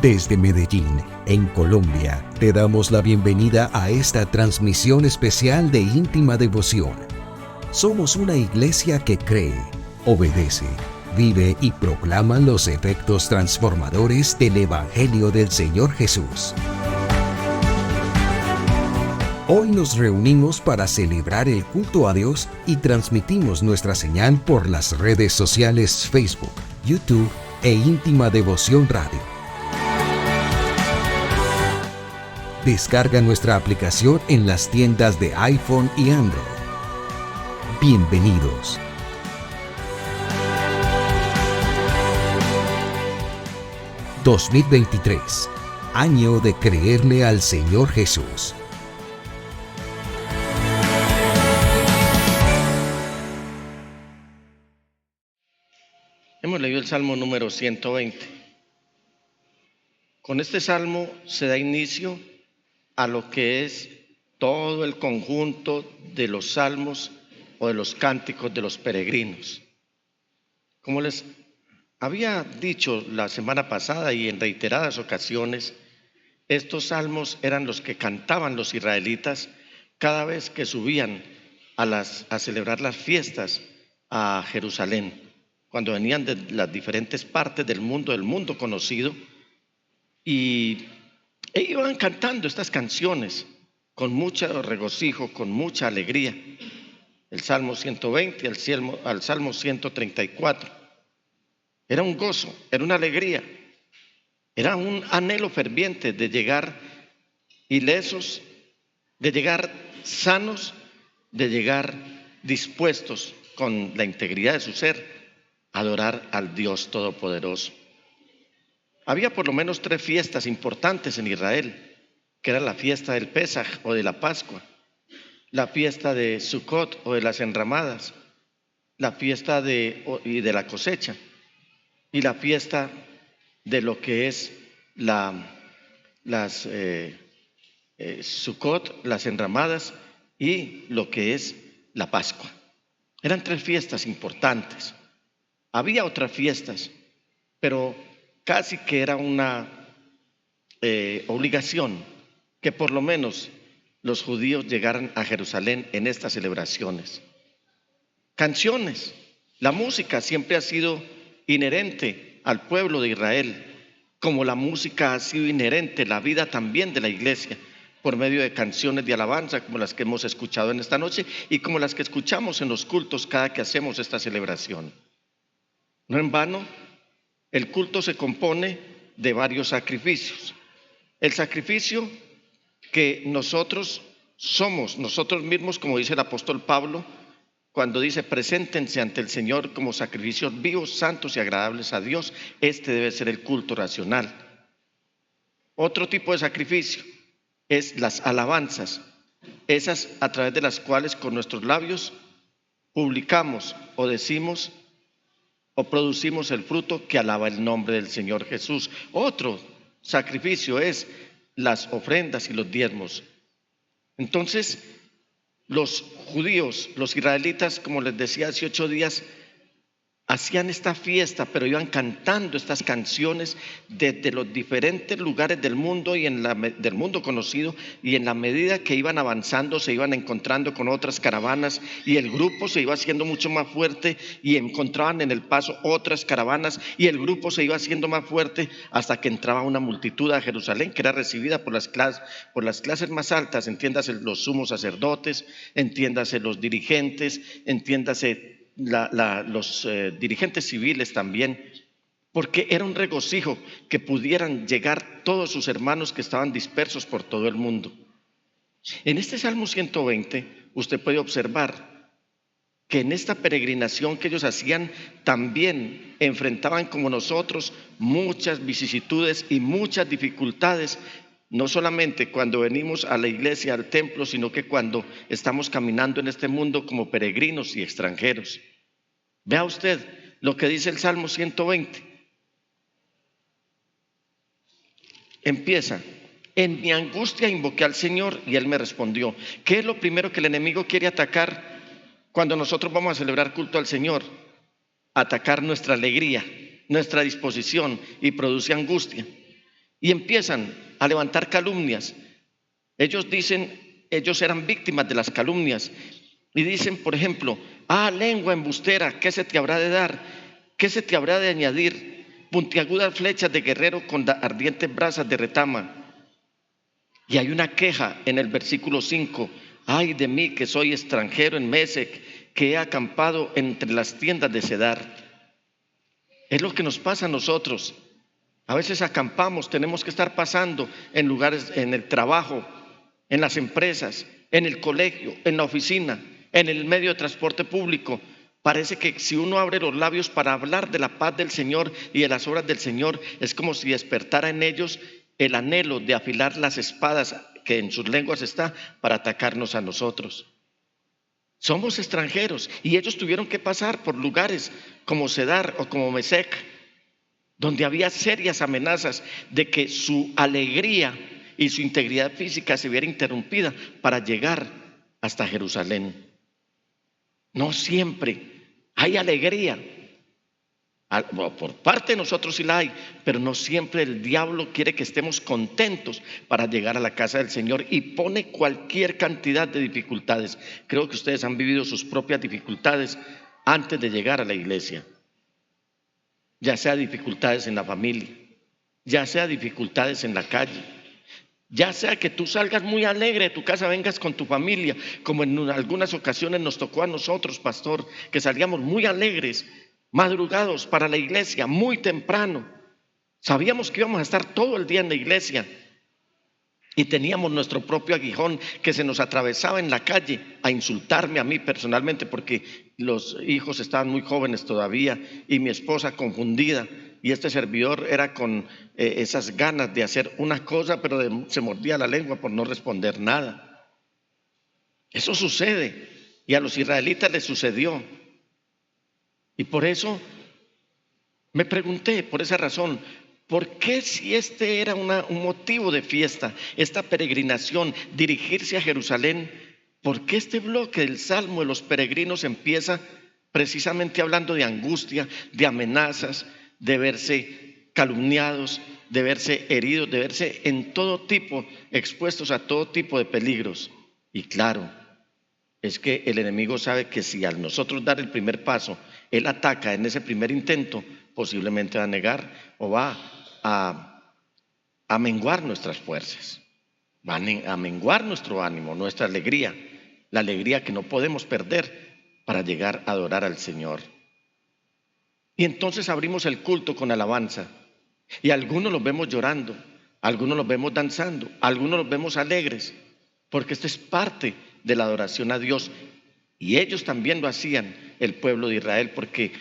Desde Medellín, en Colombia, te damos la bienvenida a esta transmisión especial de Íntima Devoción. Somos una iglesia que cree, obedece, vive y proclama los efectos transformadores del Evangelio del Señor Jesús. Hoy nos reunimos para celebrar el culto a Dios y transmitimos nuestra señal por las redes sociales Facebook, YouTube e Íntima Devoción Radio. Descarga nuestra aplicación en las tiendas de iPhone y Android. Bienvenidos. ...2023... año de creerle al Señor Jesús. Hemos leído el Salmo número 120. Con este Salmo se da inicio a lo que es todo el conjunto de los salmos o de los cánticos de los peregrinos. Como les había dicho la semana pasada y en reiteradas ocasiones, estos salmos eran los que cantaban los israelitas cada vez que subían a celebrar las fiestas a Jerusalén, cuando venían de las diferentes partes del mundo conocido, y iban cantando estas canciones con mucho regocijo, con mucha alegría. El Salmo 120 al Salmo 134. Era un gozo, era una alegría, era un anhelo ferviente de llegar ilesos, de llegar sanos, de llegar dispuestos con la integridad de su ser a adorar al Dios Todopoderoso. Había por lo menos 3 fiestas importantes en Israel, que era la fiesta del Pesaj o de la Pascua, la fiesta de Sukkot o de las enramadas, la fiesta de la cosecha y la fiesta de lo que es las Sukkot, las enramadas y lo que es la Pascua. Eran 3 fiestas importantes. Había otras fiestas, pero casi que era una obligación que por lo menos los judíos llegaran a Jerusalén en estas celebraciones. Canciones, la música siempre ha sido inherente al pueblo de Israel, como la música ha sido inherente, la vida también de la iglesia, por medio de canciones de alabanza como las que hemos escuchado en esta noche y como las que escuchamos en los cultos cada que hacemos esta celebración. No en vano, el culto se compone de varios sacrificios. El sacrificio que nosotros somos, nosotros mismos, como dice el apóstol Pablo, cuando dice preséntense ante el Señor como sacrificios vivos, santos y agradables a Dios, este debe ser el culto racional. Otro tipo de sacrificio es las alabanzas, esas a través de las cuales con nuestros labios publicamos o decimos o producimos el fruto que alaba el nombre del Señor Jesús. Otro sacrificio es las ofrendas y los diezmos. Entonces, los judíos, los israelitas, como les decía hace 8 días, hacían esta fiesta, pero iban cantando estas canciones desde los diferentes lugares del mundo y del mundo conocido, y en la medida que iban avanzando se iban encontrando con otras caravanas y el grupo se iba haciendo mucho más fuerte y encontraban en el paso otras caravanas y el grupo se iba haciendo más fuerte hasta que entraba una multitud a Jerusalén que era recibida por las clases más altas, entiéndase los sumos sacerdotes, entiéndase los dirigentes, entiéndase los dirigentes civiles también, porque era un regocijo que pudieran llegar todos sus hermanos que estaban dispersos por todo el mundo. En este Salmo 120 usted puede observar que en esta peregrinación que ellos hacían también enfrentaban como nosotros muchas vicisitudes y muchas dificultades, no solamente cuando venimos a la iglesia, al templo, sino que cuando estamos caminando en este mundo como peregrinos y extranjeros. Vea usted lo que dice el Salmo 120. Empieza: en mi angustia invoqué al Señor y Él me respondió. ¿Qué es lo primero que el enemigo quiere atacar cuando nosotros vamos a celebrar culto al Señor? Atacar nuestra alegría, nuestra disposición, y produce angustia. y empiezan a levantar calumnias. Ellos dicen, ellos eran víctimas de las calumnias y dicen, por ejemplo, lengua embustera, ¿qué se te habrá de dar? ¿Qué se te habrá de añadir? Puntiagudas flechas de guerrero con ardientes brasas de retama. Y hay una queja en el versículo 5. Ay de mí que soy extranjero en Mesec, que he acampado entre las tiendas de Cedar. Es lo que nos pasa a nosotros. A veces acampamos, tenemos que estar pasando en lugares, en el trabajo, en las empresas, en el colegio, en la oficina, en el medio de transporte público. Parece que si uno abre los labios para hablar de la paz del Señor y de las obras del Señor, es como si despertara en ellos el anhelo de afilar las espadas que en sus lenguas está para atacarnos a nosotros. Somos extranjeros y ellos tuvieron que pasar por lugares como Cedar o como Mesec, donde había serias amenazas de que su alegría y su integridad física se viera interrumpida para llegar hasta Jerusalén. No siempre hay alegría. Por parte de nosotros sí la hay, pero no siempre el diablo quiere que estemos contentos para llegar a la casa del Señor y pone cualquier cantidad de dificultades. Creo que ustedes han vivido sus propias dificultades antes de llegar a la iglesia. Ya sea dificultades en la familia, ya sea dificultades en la calle, ya sea que tú salgas muy alegre de tu casa, vengas con tu familia, como en algunas ocasiones nos tocó a nosotros, pastor, que salíamos muy alegres, madrugados para la iglesia, muy temprano. Sabíamos que íbamos a estar todo el día en la iglesia y teníamos nuestro propio aguijón que se nos atravesaba en la calle a insultarme a mí personalmente porque los hijos estaban muy jóvenes todavía y mi esposa confundida. Y este servidor era con esas ganas de hacer una cosa, pero se mordía la lengua por no responder nada. Eso sucede y a los israelitas les sucedió. Y por eso me pregunté, por esa razón, ¿por qué si este era un motivo de fiesta, esta peregrinación, dirigirse a Jerusalén, por qué este bloque del Salmo de los peregrinos empieza precisamente hablando de angustia, de amenazas, de verse calumniados, de verse heridos, de verse en todo tipo, expuestos a todo tipo de peligros? Y claro, es que el enemigo sabe que si al nosotros dar el primer paso, él ataca en ese primer intento, posiblemente va a negar o va a menguar nuestras fuerzas, va a menguar nuestro ánimo, nuestra alegría, la alegría que no podemos perder para llegar a adorar al Señor. Y entonces abrimos el culto con alabanza y algunos los vemos llorando, algunos los vemos danzando, algunos los vemos alegres, porque esto es parte de la adoración a Dios. Y ellos también lo hacían, el pueblo de Israel, porque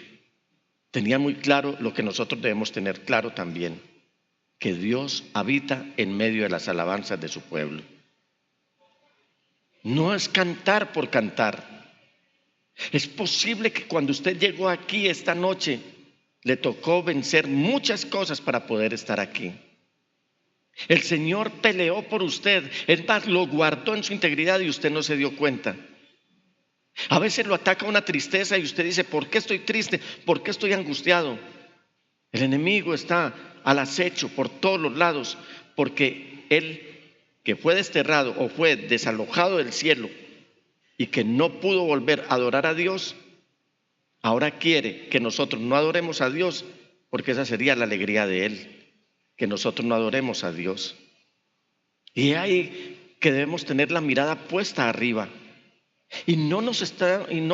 tenían muy claro lo que nosotros debemos tener claro también, que Dios habita en medio de las alabanzas de su pueblo. No es cantar por cantar. Es posible que cuando usted llegó aquí esta noche, le tocó vencer muchas cosas para poder estar aquí. El Señor peleó por usted, es más, lo guardó en su integridad y usted no se dio cuenta. A veces lo ataca una tristeza y usted dice, ¿por qué estoy triste? ¿Por qué estoy angustiado? El enemigo está al acecho por todos los lados, porque él que fue desterrado o fue desalojado del cielo y que no pudo volver a adorar a Dios, ahora quiere que nosotros no adoremos a Dios, porque esa sería la alegría de él, que nosotros no adoremos a Dios. Y ahí que debemos tener la mirada puesta arriba. Y no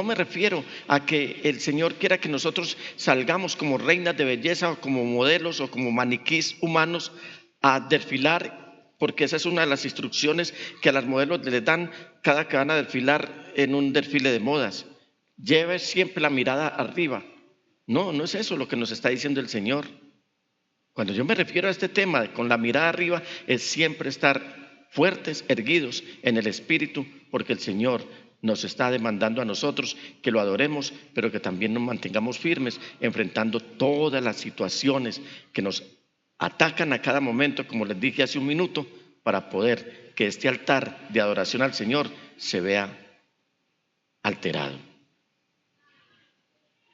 me refiero a que el Señor quiera que nosotros salgamos como reinas de belleza o como modelos o como maniquís humanos a desfilar, porque esa es una de las instrucciones que a las modelos les dan cada que van a desfilar en un desfile de modas. Lleve siempre la mirada arriba. No, no es eso lo que nos está diciendo el Señor. Cuando yo me refiero a este tema con la mirada arriba, es siempre estar fuertes, erguidos en el espíritu, porque el Señor nos está demandando a nosotros que lo adoremos, pero que también nos mantengamos firmes, enfrentando todas las situaciones que nos atacan a cada momento, como les dije hace un minuto, para poder que este altar de adoración al Señor se vea alterado.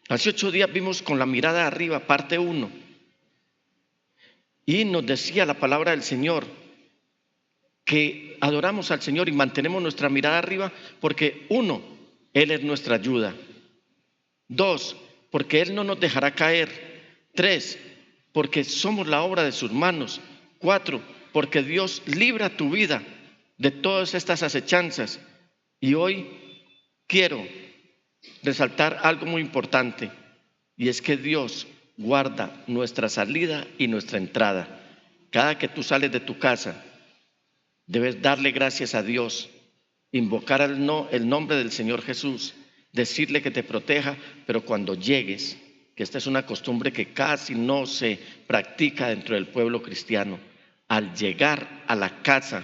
Hace 8 días vimos con la mirada arriba, parte 1. Y nos decía la palabra del Señor que adoramos al Señor y mantenemos nuestra mirada arriba porque 1, Él es nuestra ayuda. 2, porque Él no nos dejará caer. 3, porque somos la obra de sus manos. 4, porque Dios libra tu vida de todas estas acechanzas. Y hoy quiero resaltar algo muy importante, y es que Dios guarda nuestra salida y nuestra entrada. Cada que tú sales de tu casa, debes darle gracias a Dios, invocar el nombre del Señor Jesús, decirle que te proteja, pero cuando llegues, que esta es una costumbre que casi no se practica dentro del pueblo cristiano, al llegar a la casa,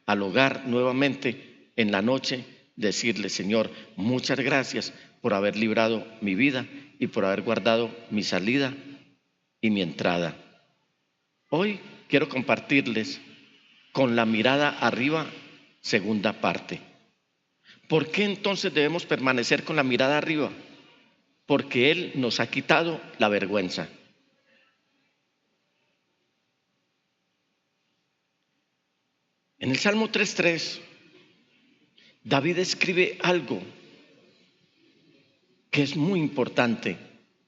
al hogar nuevamente en la noche, decirle: Señor, muchas gracias por haber librado mi vida y por haber guardado mi salida y mi entrada. Hoy quiero compartirles con la mirada arriba, segunda parte. ¿Por qué entonces debemos permanecer con la mirada arriba? Porque Él nos ha quitado la vergüenza. En el Salmo 3:3, David escribe algo que es muy importante,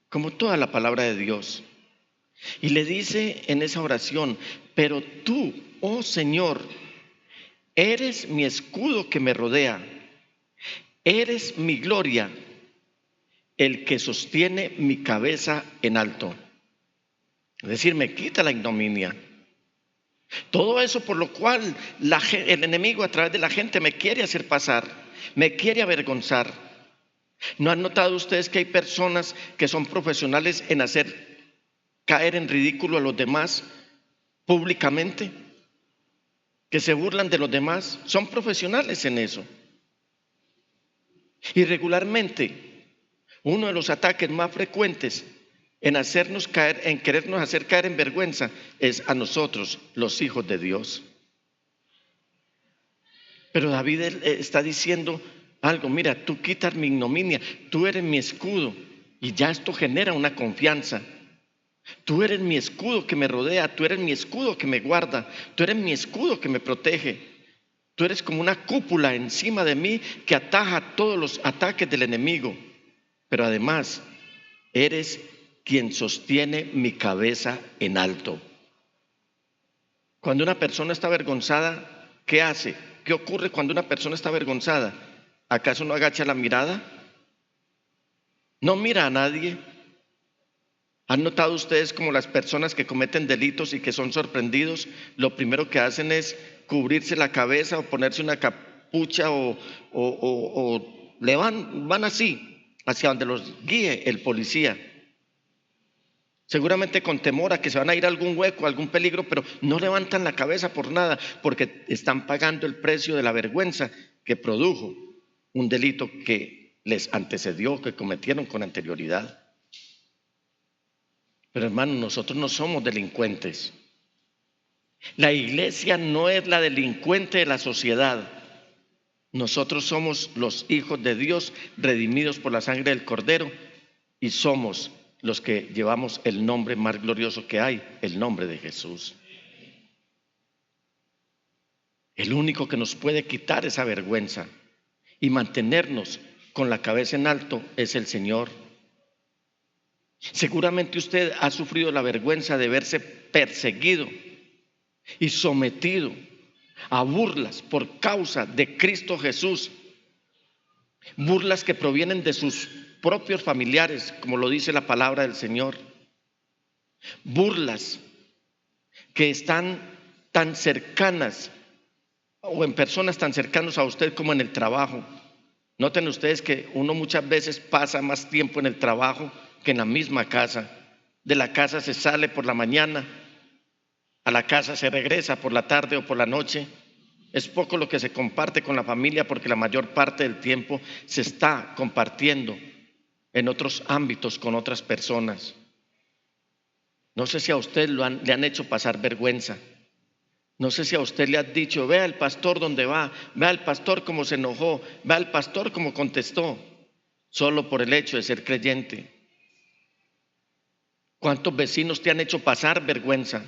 como toda la palabra de Dios. Y le dice en esa oración: pero tú, oh Señor, eres mi escudo que me rodea, eres mi gloria, el que sostiene mi cabeza en alto. Es decir, me quita la ignominia. Todo eso por lo cual el enemigo a través de la gente me quiere hacer pasar, me quiere avergonzar. ¿No han notado ustedes que hay personas que son profesionales en hacer caer en ridículo a los demás públicamente? Que se burlan de los demás, son profesionales en eso. Y regularmente, uno de los ataques más frecuentes en hacernos caer, en querernos hacer caer en vergüenza, es a nosotros, los hijos de Dios. Pero David está diciendo algo: mira, tú quitas mi ignominia, tú eres mi escudo, y ya esto genera una confianza. Tú eres mi escudo que me rodea, tú eres mi escudo que me guarda, tú eres mi escudo que me protege. Tú eres como una cúpula encima de mí que ataja todos los ataques del enemigo. Pero además, eres quien sostiene mi cabeza en alto. Cuando una persona está avergonzada, ¿qué hace? ¿Qué ocurre cuando una persona está avergonzada? ¿Acaso no agacha la mirada? ¿No mira a nadie? ¿Han notado ustedes como las personas que cometen delitos y que son sorprendidos, lo primero que hacen es cubrirse la cabeza o ponerse una capucha o van así hacia donde los guíe el policía? Seguramente con temor a que se van a ir a algún hueco, a algún peligro, pero no levantan la cabeza por nada, porque están pagando el precio de la vergüenza que produjo un delito que les antecedió, que cometieron con anterioridad. Pero hermanos, nosotros no somos delincuentes. La iglesia no es la delincuente de la sociedad. Nosotros somos los hijos de Dios, redimidos por la sangre del Cordero, y somos los que llevamos el nombre más glorioso que hay, el nombre de Jesús. El único que nos puede quitar esa vergüenza y mantenernos con la cabeza en alto es el Señor. Seguramente usted ha sufrido la vergüenza de verse perseguido y sometido a burlas por causa de Cristo Jesús. Burlas que provienen de sus propios familiares, como lo dice la palabra del Señor. Burlas que están tan cercanas o en personas tan cercanas a usted como en el trabajo. Noten ustedes que uno muchas veces pasa más tiempo en el trabajo que en la misma casa. De la casa se sale por la mañana, a la casa se regresa por la tarde o por la noche. Es poco lo que se comparte con la familia porque la mayor parte del tiempo se está compartiendo en otros ámbitos con otras personas. No sé si a usted le han hecho pasar vergüenza. No sé si a usted le han dicho: vea al pastor dónde va, vea al pastor cómo se enojó, vea al pastor cómo contestó, solo por el hecho de ser creyente. ¿Cuántos vecinos te han hecho pasar vergüenza?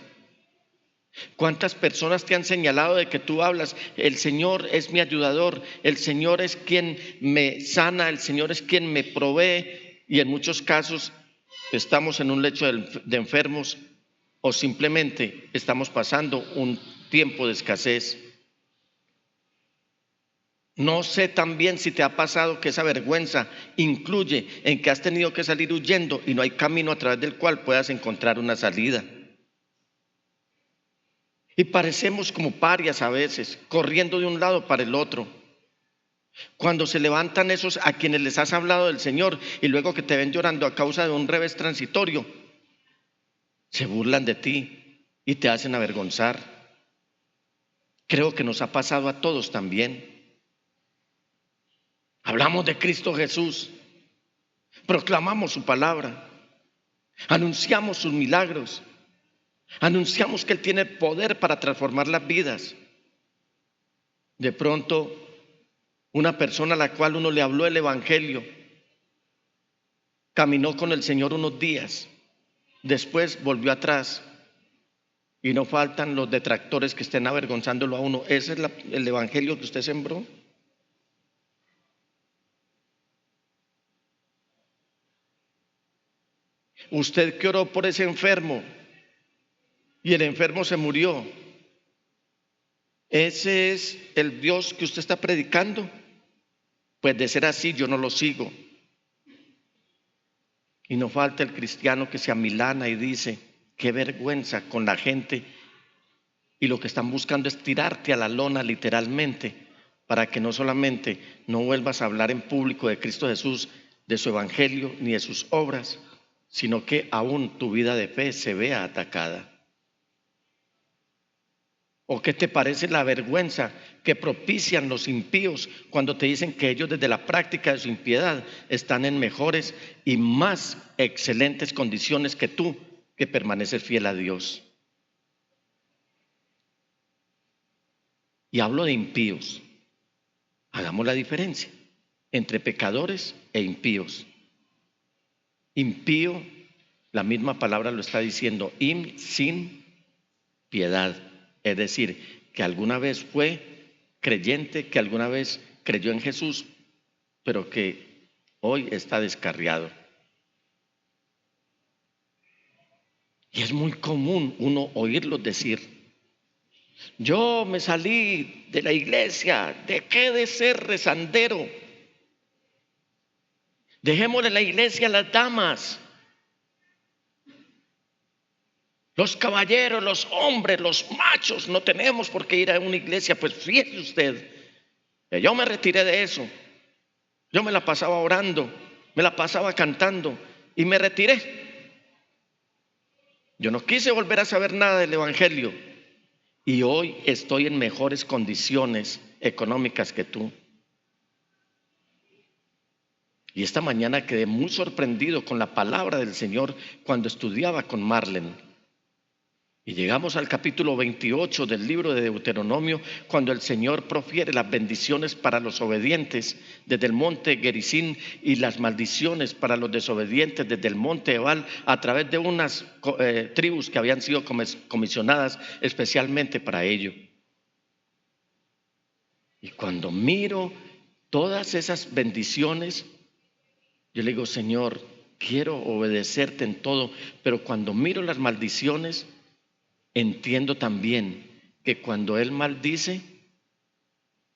¿Cuántas personas te han señalado de que tú hablas? El Señor es mi ayudador, el Señor es quien me sana, el Señor es quien me provee, y en muchos casos estamos en un lecho de enfermos o simplemente estamos pasando un tiempo de escasez. No sé también si te ha pasado que esa vergüenza incluye en que has tenido que salir huyendo y no hay camino a través del cual puedas encontrar una salida. Y parecemos como parias a veces, corriendo de un lado para el otro. Cuando se levantan esos a quienes les has hablado del Señor y luego que te ven llorando a causa de un revés transitorio, se burlan de ti y te hacen avergonzar. Creo que nos ha pasado a todos también. Hablamos de Cristo Jesús, proclamamos su palabra, anunciamos sus milagros, anunciamos que Él tiene poder para transformar las vidas. De pronto, una persona a la cual uno le habló el Evangelio, caminó con el Señor unos días, después volvió atrás y no faltan los detractores que estén avergonzándolo a uno. ¿Ese es el Evangelio que usted sembró? Usted que oró por ese enfermo y el enfermo se murió, ¿ese es el Dios que usted está predicando? Pues de ser así yo no lo sigo. Y no falta el cristiano que se amilana y dice: qué vergüenza con la gente, y lo que están buscando es tirarte a la lona literalmente, para que no solamente no vuelvas a hablar en público de Cristo Jesús, de su evangelio ni de sus obras, sino que aún tu vida de fe se vea atacada. ¿O qué te parece la vergüenza que propician los impíos cuando te dicen que ellos desde la práctica de su impiedad están en mejores y más excelentes condiciones que tú, que permaneces fiel a Dios? Y hablo de impíos. Hagamos la diferencia entre pecadores e impíos. Impío, la misma palabra lo está diciendo, sin piedad. Es decir, que alguna vez fue creyente, que alguna vez creyó en Jesús, pero que hoy está descarriado. Y es muy común uno oírlos decir: yo me salí de la iglesia, dejé de ser rezandero, dejémosle la iglesia a las damas, los caballeros, los hombres, los machos, no tenemos por qué ir a una iglesia. Pues fíjese usted, yo me retiré de eso, yo me la pasaba orando, me la pasaba cantando y me retiré. Yo no quise volver a saber nada del evangelio y hoy estoy en mejores condiciones económicas que tú. Y esta mañana quedé muy sorprendido con la palabra del Señor cuando estudiaba con Marlene. Y llegamos al capítulo 28 del libro de Deuteronomio, cuando el Señor profiere las bendiciones para los obedientes desde el monte Gerizim y las maldiciones para los desobedientes desde el monte Ebal, a través de unas tribus que habían sido comisionadas especialmente para ello. Y cuando miro todas esas bendiciones, yo le digo: Señor, quiero obedecerte en todo, pero cuando miro las maldiciones, entiendo también que cuando Él maldice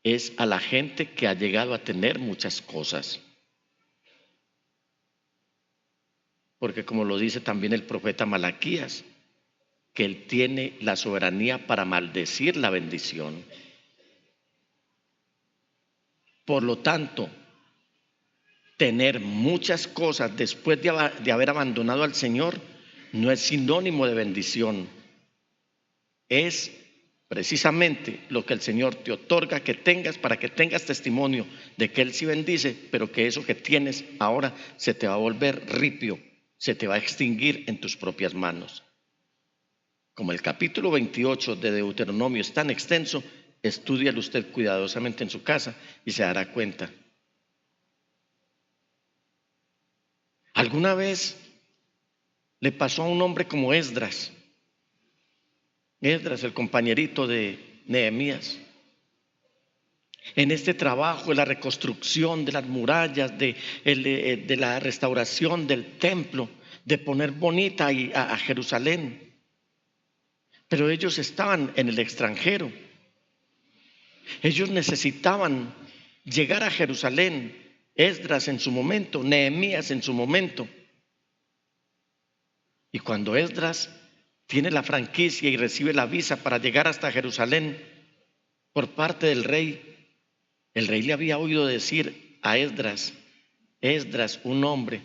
es a la gente que ha llegado a tener muchas cosas. Porque como lo dice también el profeta Malaquías, que Él tiene la soberanía para maldecir la bendición. Por lo tanto, tener muchas cosas después de haber abandonado al Señor no es sinónimo de bendición. Es precisamente lo que el Señor te otorga que tengas, para que tengas testimonio de que Él sí bendice, pero que eso que tienes ahora se te va a volver ripio, se te va a extinguir en tus propias manos. Como el capítulo 28 de Deuteronomio es tan extenso, estúdialo usted cuidadosamente en su casa y se dará cuenta. ¿Alguna vez le pasó a un hombre como Esdras, Esdras, el compañerito de Nehemías. En este trabajo de la reconstrucción de las murallas, de la restauración del templo, de poner bonita a Jerusalén. Pero ellos estaban en el extranjero. Ellos necesitaban llegar a Jerusalén. Esdras en su momento, Nehemías en su momento. Y cuando Esdras tiene la franquicia y recibe la visa para llegar hasta Jerusalén por parte del rey, el rey le había oído decir a Esdras, un hombre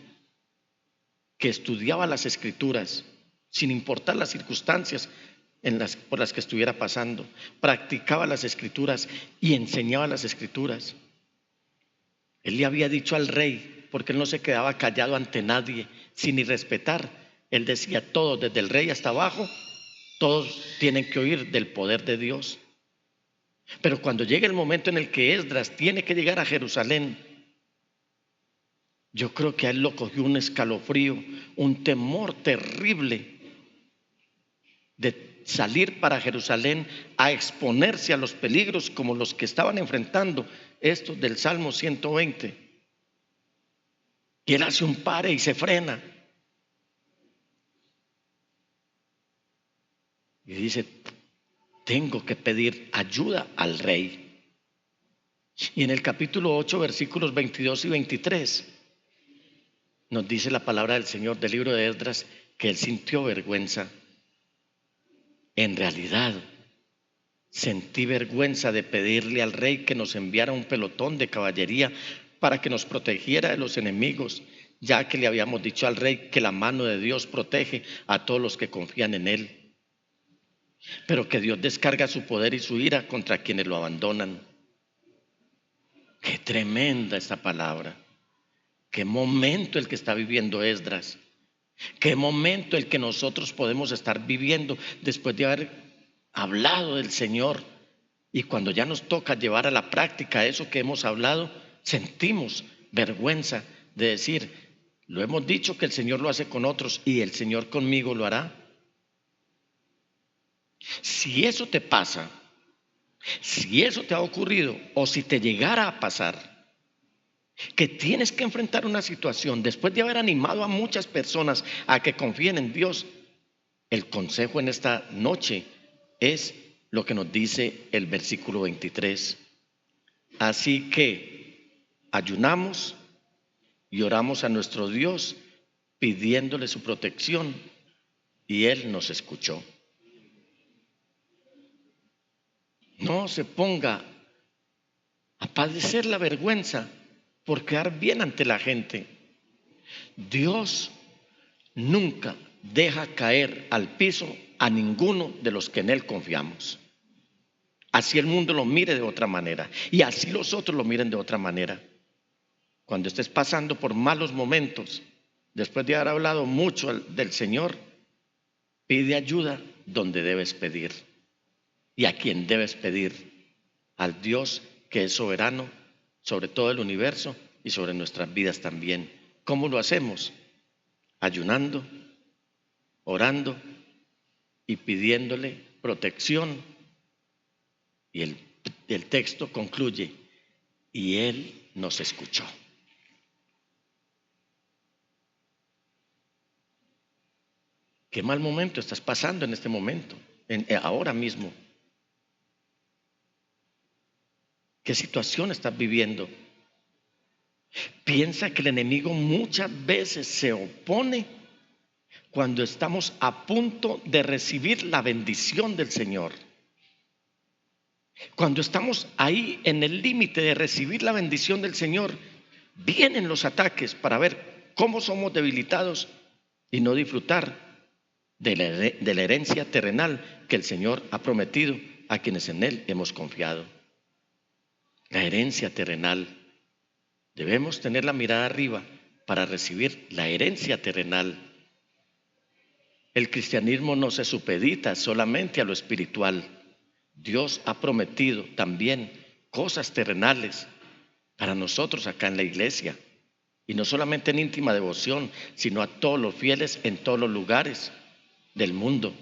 que estudiaba las escrituras, sin importar las circunstancias por las que estuviera pasando, practicaba las escrituras y enseñaba las escrituras. Él le había dicho al rey, porque él no se quedaba callado ante nadie, sin ni respetar. Él decía, todos, desde el rey hasta abajo, todos tienen que oír del poder de Dios. Pero cuando llega el momento en el que Esdras tiene que llegar a Jerusalén, yo creo que a él lo cogió un escalofrío, un temor terrible de salir para Jerusalén a exponerse a los peligros como los que estaban enfrentando estos del Salmo 120. Y él hace un pare y se frena. Y dice, tengo que pedir ayuda al rey. Y en el capítulo 8, versículos 22 y 23, nos dice la palabra del Señor del libro de Esdras que él sintió vergüenza. En realidad, sentí vergüenza de pedirle al rey que nos enviara un pelotón de caballería para que nos protegiera de los enemigos, ya que le habíamos dicho al rey que la mano de Dios protege a todos los que confían en él, pero que Dios descarga su poder y su ira contra quienes lo abandonan. Qué tremenda esta palabra. Qué momento el que está viviendo Esdras. Qué momento el que nosotros podemos estar viviendo después de haber hablado del Señor. Y cuando ya nos toca llevar a la práctica eso que hemos hablado, sentimos vergüenza de decir, lo hemos dicho que el Señor lo hace con otros y el Señor conmigo lo hará. Si eso te pasa, si eso te ha ocurrido o si te llegara a pasar, que tienes que enfrentar una situación después de haber animado a muchas personas a que confíen en Dios, el consejo en esta noche es lo que nos dice el versículo 23. Así que ayunamos y oramos a nuestro Dios pidiéndole su protección y Él nos escuchó. No se ponga a padecer la vergüenza por quedar bien ante la gente. Dios nunca deja caer al piso a ninguno de los que en Él confiamos. Así el mundo lo mire de otra manera y así los otros lo miren de otra manera. Cuando estés pasando por malos momentos, después de haber hablado mucho del Señor, pide ayuda donde debes pedir y a quien debes pedir, al Dios que es soberano sobre todo el universo y sobre nuestras vidas también. ¿Cómo lo hacemos? Ayunando, orando y pidiéndole protección. Y el texto concluye, y Él nos escuchó. ¿Qué mal momento estás pasando en este momento, ahora mismo? ¿Qué situación estás viviendo? Piensa que el enemigo muchas veces se opone cuando estamos a punto de recibir la bendición del Señor. Cuando estamos ahí en el límite de recibir la bendición del Señor, vienen los ataques para ver cómo somos debilitados y no disfrutar de la herencia terrenal que el Señor ha prometido a quienes en Él hemos confiado. La herencia terrenal. Debemos tener la mirada arriba para recibir la herencia terrenal. El cristianismo no se supedita solamente a lo espiritual. Dios ha prometido también cosas terrenales para nosotros acá en la iglesia. Y no solamente en íntima devoción, sino a todos los fieles en todos los lugares del mundo.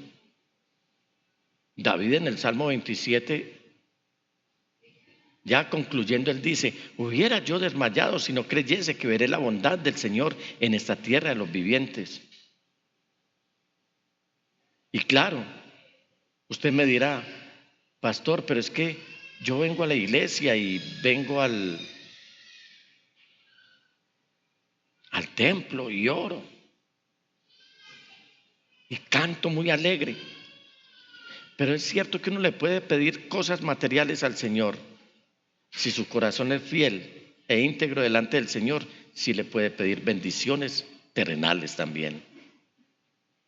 David en el Salmo 27, ya concluyendo, él dice: hubiera yo desmayado si no creyese que veré la bondad del Señor en esta tierra de los vivientes. Y claro, usted me dirá: pastor, pero es que yo vengo a la iglesia y vengo al templo y oro y canto muy alegre. Pero es cierto que uno le puede pedir cosas materiales al Señor. Si su corazón es fiel e íntegro delante del Señor, sí le puede pedir bendiciones terrenales también.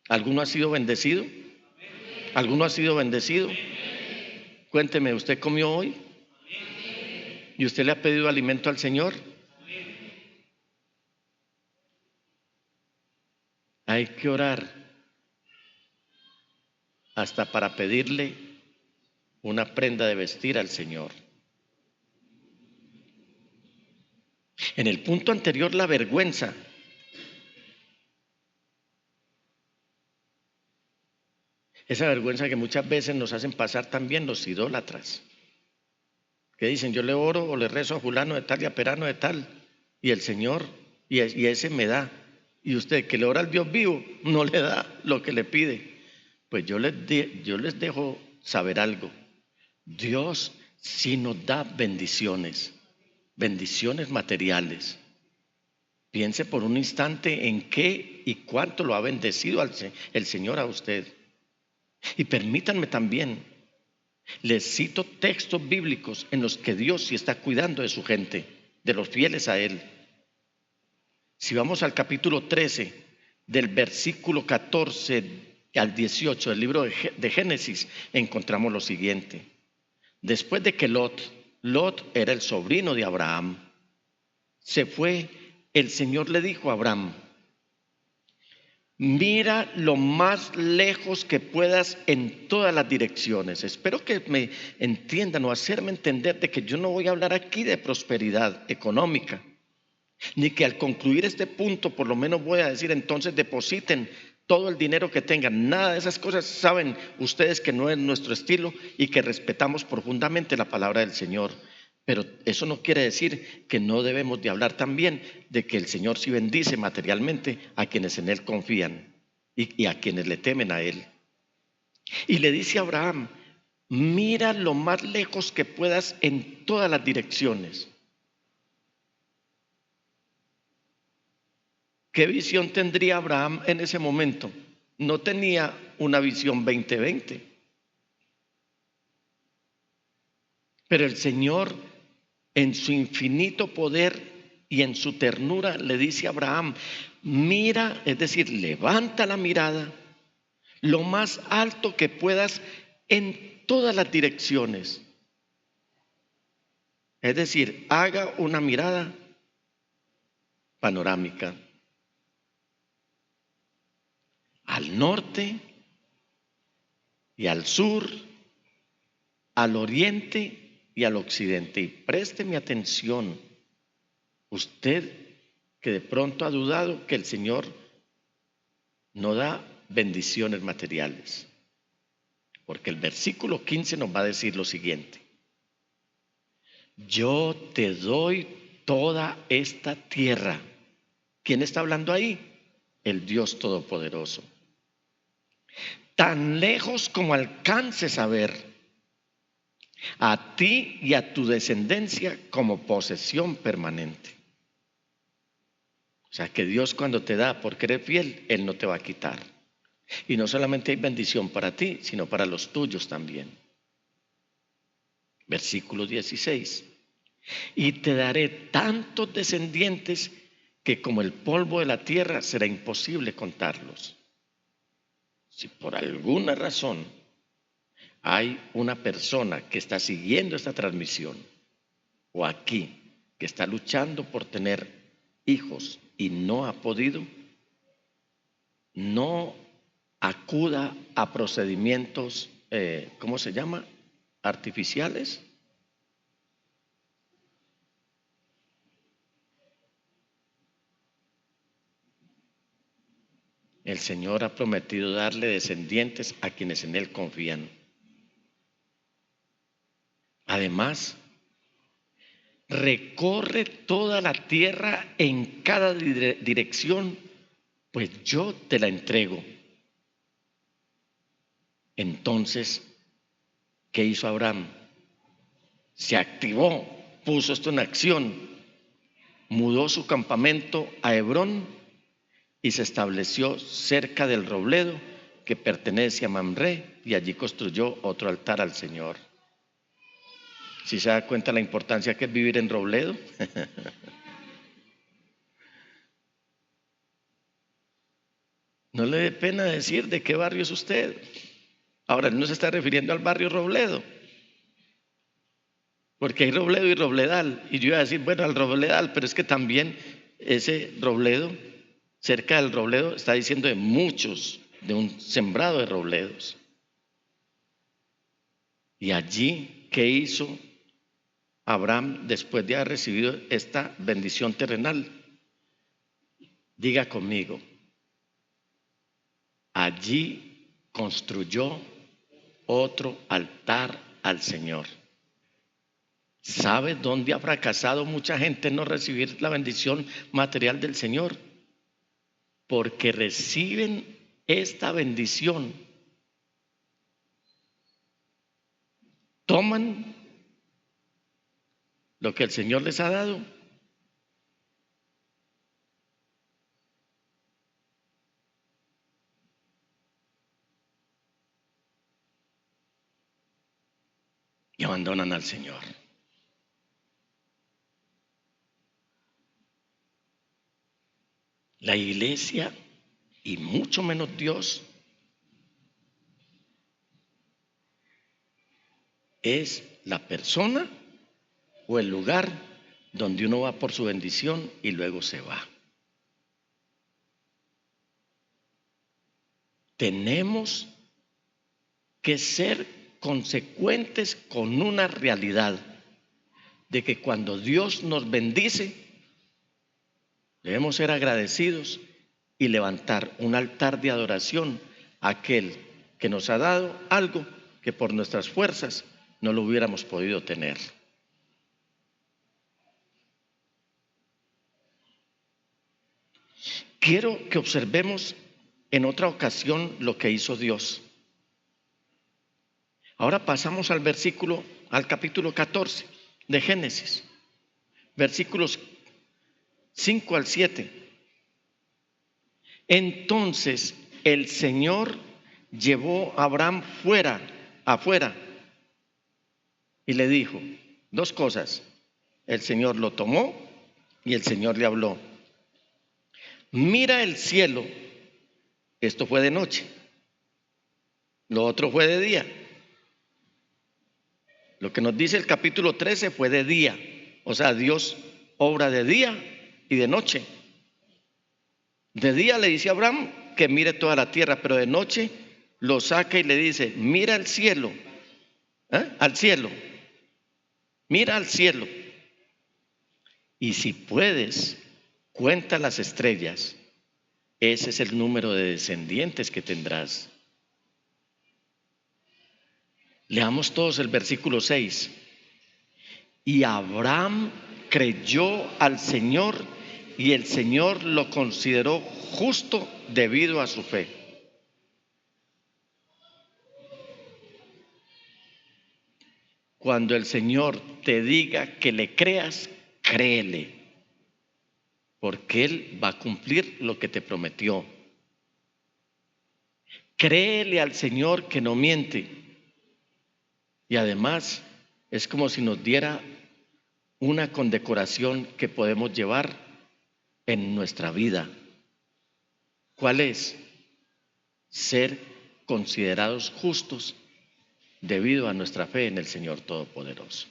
¿Alguno ha sido bendecido? ¿Alguno ha sido bendecido? Cuénteme, ¿usted comió hoy? ¿Y usted le ha pedido alimento al Señor? Hay que orar hasta para pedirle una prenda de vestir al Señor. En el punto anterior, la vergüenza. Esa vergüenza que muchas veces nos hacen pasar también los idólatras, que dicen: yo le oro o le rezo a fulano de tal y a perano de tal, y el Señor, y ese me da. Y usted, que le ora al Dios vivo, no le da lo que le pide. Pues yo les dejo saber algo. Dios sí nos da bendiciones, bendiciones materiales. Piense por un instante en qué y cuánto lo ha bendecido el Señor a usted. Y permítanme también, les cito textos bíblicos en los que Dios sí está cuidando de su gente, de los fieles a Él. Si vamos al capítulo 13, del versículo 14 al 18 del libro de Génesis, encontramos lo siguiente. Después de que Lot era el sobrino de Abraham, se fue, el Señor le dijo a Abraham: mira lo más lejos que puedas en todas las direcciones. Espero que me entiendan o hacerme entender de que yo no voy a hablar aquí de prosperidad económica, ni que al concluir este punto por lo menos voy a decir: entonces depositen todo el dinero que tengan. Nada de esas cosas. Saben ustedes que no es nuestro estilo y que respetamos profundamente la palabra del Señor. Pero eso no quiere decir que no debemos de hablar también de que el Señor sí bendice materialmente a quienes en Él confían y a quienes le temen a Él. Y le dice a Abraham: mira lo más lejos que puedas en todas las direcciones. ¿Qué visión tendría Abraham en ese momento? No tenía una visión 2020. Pero el Señor, en su infinito poder y en su ternura, le dice a Abraham: mira, es decir, levanta la mirada lo más alto que puedas en todas las direcciones. Es decir, haga una mirada panorámica. Al norte y al sur, al oriente y al occidente. Y présteme atención, usted que de pronto ha dudado que el Señor no da bendiciones materiales, porque el versículo 15 nos va a decir lo siguiente: yo te doy toda esta tierra. ¿Quién está hablando ahí? El Dios Todopoderoso. Tan lejos como alcances a ver, a ti y a tu descendencia como posesión permanente. O sea que Dios, cuando te da porque eres fiel, Él no te va a quitar. Y no solamente hay bendición para ti, sino para los tuyos también. Versículo 16. Y te daré tantos descendientes que como el polvo de la tierra será imposible contarlos. Si por alguna razón hay una persona que está siguiendo esta transmisión o aquí que está luchando por tener hijos y no ha podido, no acuda a procedimientos, ¿cómo se llama? Artificiales. El Señor ha prometido darle descendientes a quienes en Él confían. Además, recorre toda la tierra en cada dirección, pues yo te la entrego. Entonces, ¿qué hizo Abraham? Se activó, puso esto en acción, mudó su campamento a Hebrón y se estableció cerca del robledo que pertenece a Mamré, y allí construyó otro altar al Señor. ¿Sí se da cuenta la importancia que es vivir en robledo? No le dé pena decir de qué barrio es usted. Ahora, él no se está refiriendo al barrio Robledo, porque hay Robledo y Robledal. Y yo iba a decir, bueno, al Robledal, pero es que también ese Robledo, cerca del Robledo, está diciendo de muchos, de un sembrado de robledos. Y allí, ¿qué hizo Abraham después de haber recibido esta bendición terrenal? Diga conmigo, allí construyó otro altar al Señor. ¿Sabe dónde ha fracasado mucha gente en no recibir la bendición material del Señor? Porque reciben esta bendición, toman lo que el Señor les ha dado y abandonan al Señor. La iglesia, y mucho menos Dios, es la persona o el lugar donde uno va por su bendición y luego se va. Tenemos que ser consecuentes con una realidad de que cuando Dios nos bendice, debemos ser agradecidos y levantar un altar de adoración a aquel que nos ha dado algo que por nuestras fuerzas no lo hubiéramos podido tener. Quiero que observemos en otra ocasión lo que hizo Dios. Ahora pasamos al capítulo 14 de Génesis, versículos 5 al 7. Entonces el Señor llevó a Abraham afuera, y le dijo dos cosas. El Señor lo tomó y el Señor le habló. Mira el cielo. Esto fue de noche. Lo otro fue de día. Lo que nos dice el capítulo 13 fue de día. O sea, Dios obra de día y de noche. De día le dice a Abraham que mire toda la tierra, pero de noche lo saca y le dice, mira al cielo, al cielo, mira al cielo. Y si puedes, cuenta las estrellas. Ese es el número de descendientes que tendrás. Leamos todos el versículo 6. Y Abraham creyó al Señor y el Señor lo consideró justo debido a su fe. Cuando el Señor te diga que le creas, créele, porque Él va a cumplir lo que te prometió. Créele al Señor que no miente. Y además es como si nos diera una condecoración que podemos llevar en nuestra vida. ¿Cuál es? Ser considerados justos debido a nuestra fe en el Señor Todopoderoso.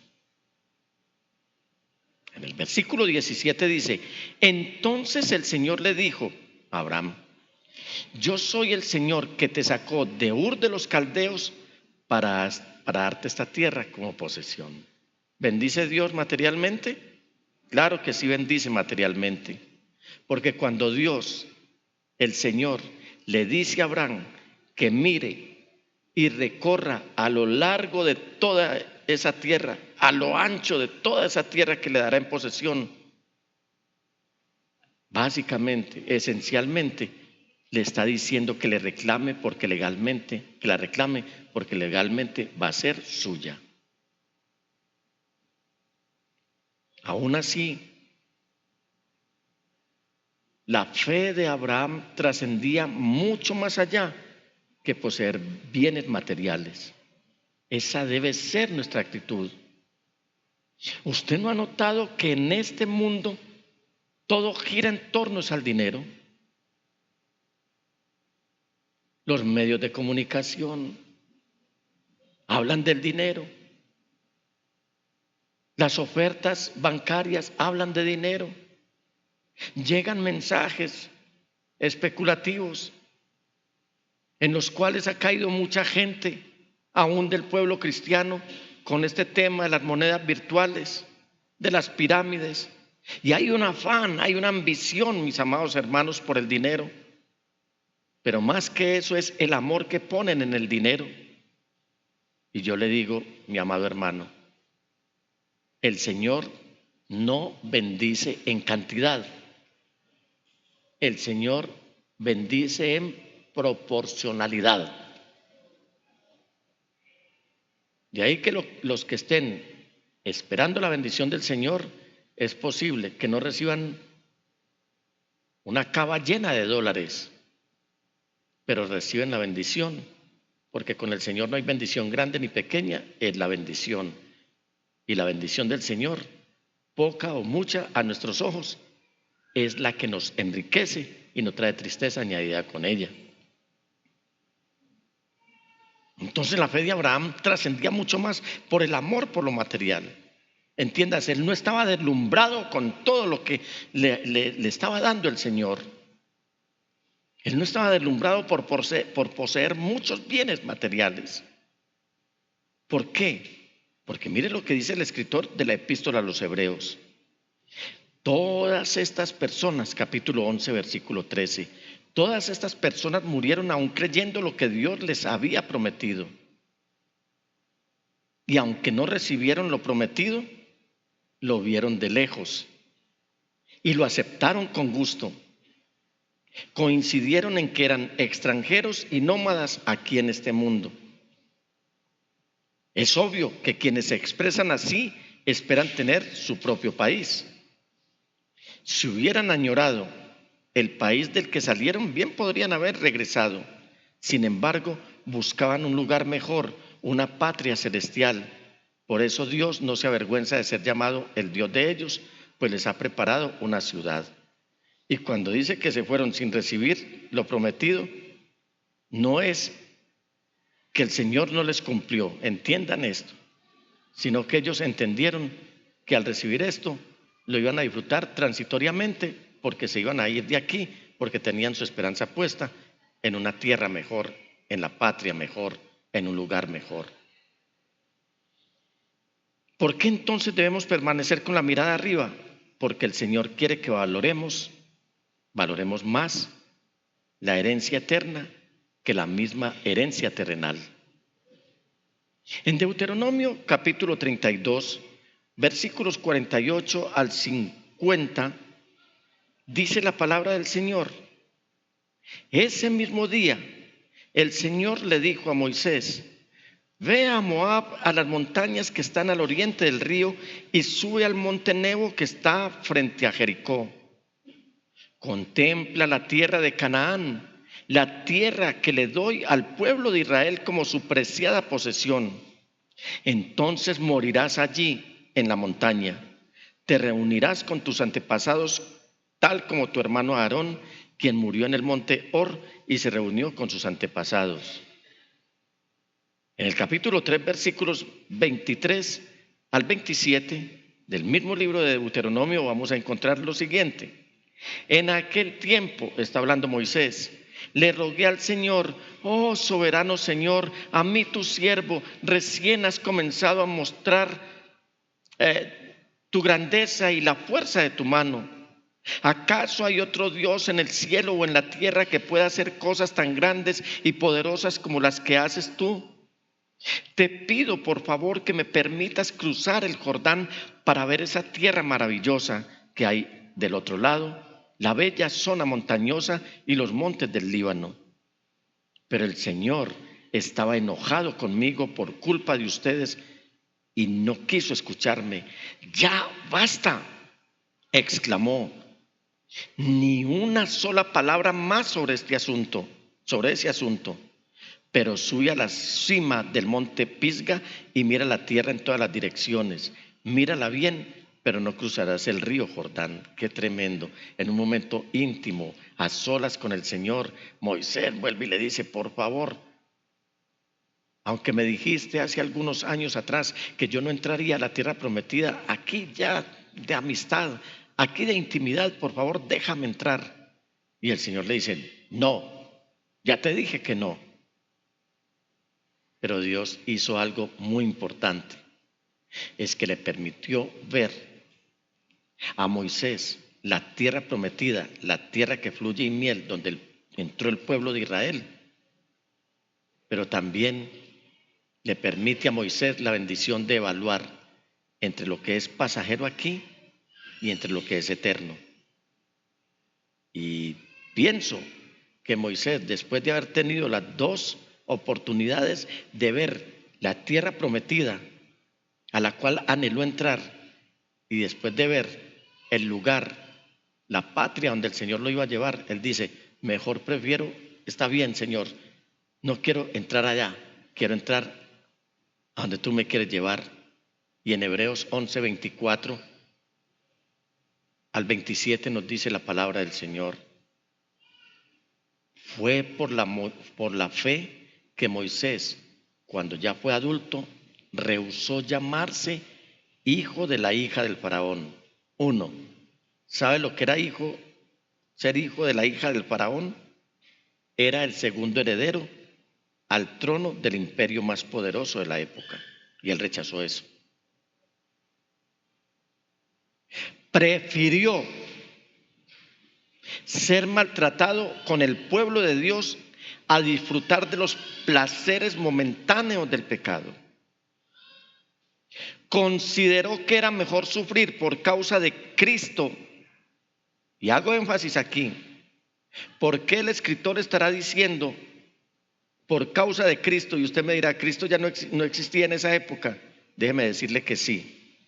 En el versículo 17 dice, entonces el Señor le dijo a Abraham, yo soy el Señor que te sacó de Ur de los Caldeos para darte esta tierra como posesión. ¿Bendice Dios materialmente? Claro que sí bendice materialmente, porque cuando Dios, el Señor, le dice a Abraham que mire y recorra a lo largo de toda esa tierra, a lo ancho de toda esa tierra que le dará en posesión, básicamente, esencialmente, le está diciendo que le reclame porque legalmente, que la reclame porque legalmente va a ser suya. Aún así, la fe de Abraham trascendía mucho más allá que poseer bienes materiales. Esa debe ser nuestra actitud. ¿Usted no ha notado que en este mundo todo gira en torno al dinero? Los medios de comunicación hablan del dinero. Las ofertas bancarias hablan de dinero. Llegan mensajes especulativos en los cuales ha caído mucha gente, aún del pueblo cristiano, con este tema de las monedas virtuales, de las pirámides. Y hay un afán, hay una ambición, mis amados hermanos, por el dinero. Pero más que eso es el amor que ponen en el dinero. Y yo le digo, mi amado hermano, el Señor no bendice en cantidad. El Señor bendice en proporcionalidad. De ahí que los que estén esperando la bendición del Señor, es posible que no reciban una cava llena de dólares, pero reciben la bendición, porque con el Señor no hay bendición grande ni pequeña, es la bendición. Y la bendición del Señor, poca o mucha a nuestros ojos, es la que nos enriquece y no trae tristeza añadida con ella. Entonces la fe de Abraham trascendía mucho más por el amor por lo material. Entiéndase, él no estaba deslumbrado con todo lo que le estaba dando el Señor. Él no estaba deslumbrado por poseer muchos bienes materiales. ¿Por qué? Porque mire lo que dice el escritor de la epístola a los Hebreos. Todas estas personas, capítulo 11, versículo 13, todas estas personas murieron aún creyendo lo que Dios les había prometido. Y aunque no recibieron lo prometido, lo vieron de lejos y lo aceptaron con gusto. Coincidieron en que eran extranjeros y nómadas aquí en este mundo. Es obvio que quienes se expresan así esperan tener su propio país. Si hubieran añorado el país del que salieron, bien podrían haber regresado. Sin embargo, buscaban un lugar mejor, una patria celestial. Por eso Dios no se avergüenza de ser llamado el Dios de ellos, pues les ha preparado una ciudad. Y cuando dice que se fueron sin recibir lo prometido, no es que el Señor no les cumplió, entiendan esto, sino que ellos entendieron que al recibir esto lo iban a disfrutar transitoriamente, porque se iban a ir de aquí, porque tenían su esperanza puesta en una tierra mejor, en la patria mejor, en un lugar mejor. ¿Por qué entonces debemos permanecer con la mirada arriba? Porque el Señor quiere que valoremos más la herencia eterna que la misma herencia terrenal. En Deuteronomio capítulo 32, versículos 48 al 50, dice la palabra del Señor: ese mismo día el Señor le dijo a Moisés: ve a Moab, a las montañas que están al oriente del río, y sube al monte Nebo que está frente a Jericó. Contempla la tierra de Canaán, la tierra que le doy al pueblo de Israel como su preciada posesión. Entonces morirás allí en la montaña. Te reunirás con tus antepasados, tal como tu hermano Aarón, quien murió en el monte Hor y se reunió con sus antepasados. En el capítulo 3, versículos 23 al 27 del mismo libro de Deuteronomio vamos a encontrar lo siguiente: en aquel tiempo, está hablando Moisés, le rogué al Señor: oh soberano Señor, a mí tu siervo recién has comenzado a mostrar tu grandeza y la fuerza de tu mano. ¿Acaso hay otro Dios en el cielo o en la tierra que pueda hacer cosas tan grandes y poderosas como las que haces tú? Te pido por favor que me permitas cruzar el Jordán para ver esa tierra maravillosa que hay del otro lado, la bella zona montañosa y los montes del Líbano. Pero el Señor estaba enojado conmigo por culpa de ustedes y no quiso escucharme. Ya basta, exclamó. Ni una sola palabra más sobre este asunto, sobre ese asunto. Pero sube a la cima del monte Pisga y mira la tierra en todas las direcciones. Mírala bien, pero no cruzarás el río Jordán. Qué tremendo. En un momento íntimo, a solas con el Señor, Moisés vuelve y le dice, por favor, aunque me dijiste hace algunos años atrás que yo no entraría a la tierra prometida, aquí ya de amistad, aquí de intimidad, por favor, déjame entrar. Y el Señor le dice, no, ya te dije que no. Pero Dios hizo algo muy importante, es que le permitió ver a Moisés la tierra prometida, la tierra que fluye en miel, donde entró el pueblo de Israel, pero también le permite a Moisés la bendición de evaluar entre lo que es pasajero aquí y entre lo que es eterno. Y pienso que Moisés, después de haber tenido las dos oportunidades de ver la tierra prometida a la cual anheló entrar y después de ver el lugar, la patria donde el Señor lo iba a llevar, él dice, mejor prefiero, está bien Señor, no quiero entrar allá, quiero entrar a donde tú me quieres llevar. Y en Hebreos 11, 24 al 27 nos dice la palabra del Señor. Fue por la fe que Moisés, cuando ya fue adulto, rehusó llamarse hijo de la hija del faraón. Uno, ¿sabe lo que era ser hijo de la hija del faraón? Era el segundo heredero al trono del imperio más poderoso de la época. Y él rechazó eso. Prefirió ser maltratado con el pueblo de Dios a disfrutar de los placeres momentáneos del pecado. Consideró que era mejor sufrir por causa de Cristo. Y hago énfasis aquí, porque el escritor estará diciendo por causa de Cristo, y usted me dirá, Cristo ya no existía en esa época. Déjeme decirle que sí,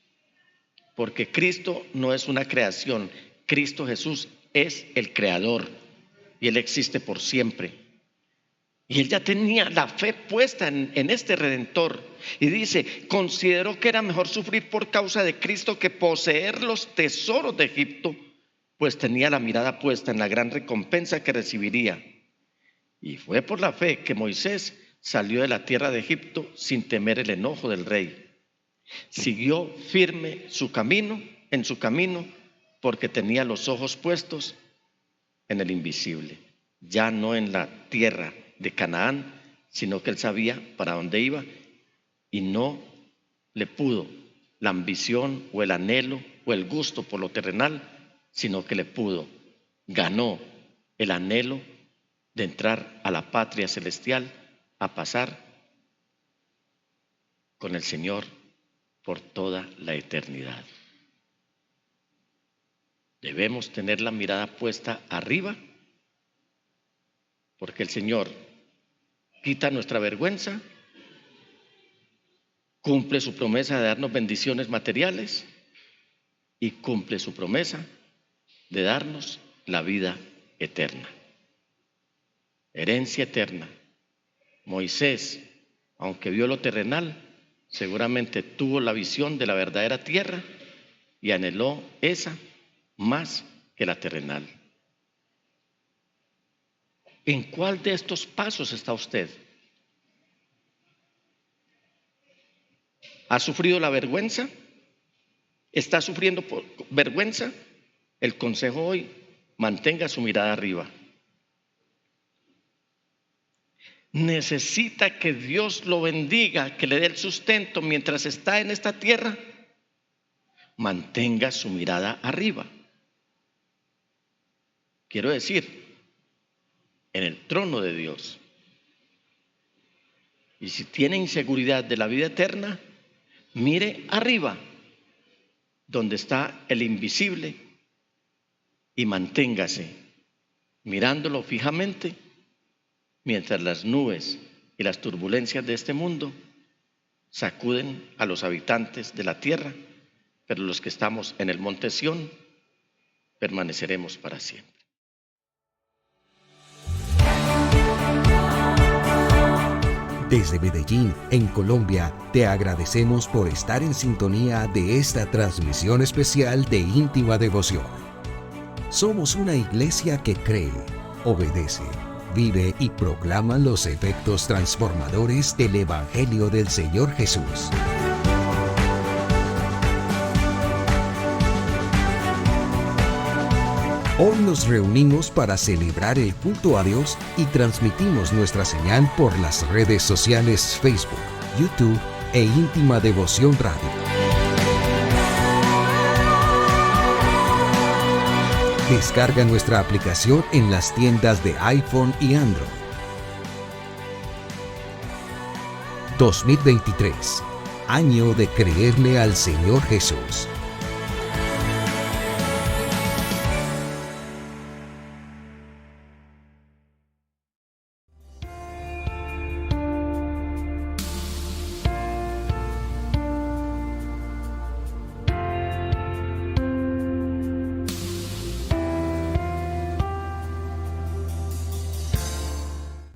porque Cristo no es una creación, Cristo Jesús es el creador y Él existe por siempre. Y él ya tenía la fe puesta en este Redentor. Y dice, consideró que era mejor sufrir por causa de Cristo que poseer los tesoros de Egipto, pues tenía la mirada puesta en la gran recompensa que recibiría. Y fue por la fe que Moisés salió de la tierra de Egipto sin temer el enojo del rey. Siguió firme en su camino, porque tenía los ojos puestos en el invisible, ya no en la tierra de Canaán, sino que él sabía para dónde iba y no le pudo la ambición o el anhelo o el gusto por lo terrenal, sino que ganó el anhelo de entrar a la patria celestial, a pasar con el Señor por toda la eternidad. Debemos tener la mirada puesta arriba, porque el Señor quita nuestra vergüenza, cumple su promesa de darnos bendiciones materiales y cumple su promesa de darnos la vida eterna. Herencia eterna. Moisés, aunque vio lo terrenal, seguramente tuvo la visión de la verdadera tierra y anheló esa más que la terrenal. ¿En cuál de estos pasos está usted? ¿Ha sufrido la vergüenza? ¿Está sufriendo vergüenza? El consejo hoy, mantenga su mirada arriba. ¿Necesita que Dios lo bendiga, que le dé el sustento mientras está en esta tierra? Mantenga su mirada arriba. Quiero decir, en el trono de Dios. Y si tiene inseguridad de la vida eterna, mire arriba, donde está el invisible, y manténgase mirándolo fijamente mientras las nubes y las turbulencias de este mundo sacuden a los habitantes de la tierra, pero los que estamos en el monte Sión permaneceremos para siempre. Desde Medellín, en Colombia, te agradecemos por estar en sintonía de esta transmisión especial de Íntima Devoción. Somos una iglesia que cree, obedece, vive y proclama los efectos transformadores del Evangelio del Señor Jesús. Hoy nos reunimos para celebrar el culto a Dios y transmitimos nuestra señal por las redes sociales Facebook, YouTube e Íntima Devoción Radio. Descarga nuestra aplicación en las tiendas de iPhone y Android. 2023, año de creerle al Señor Jesús.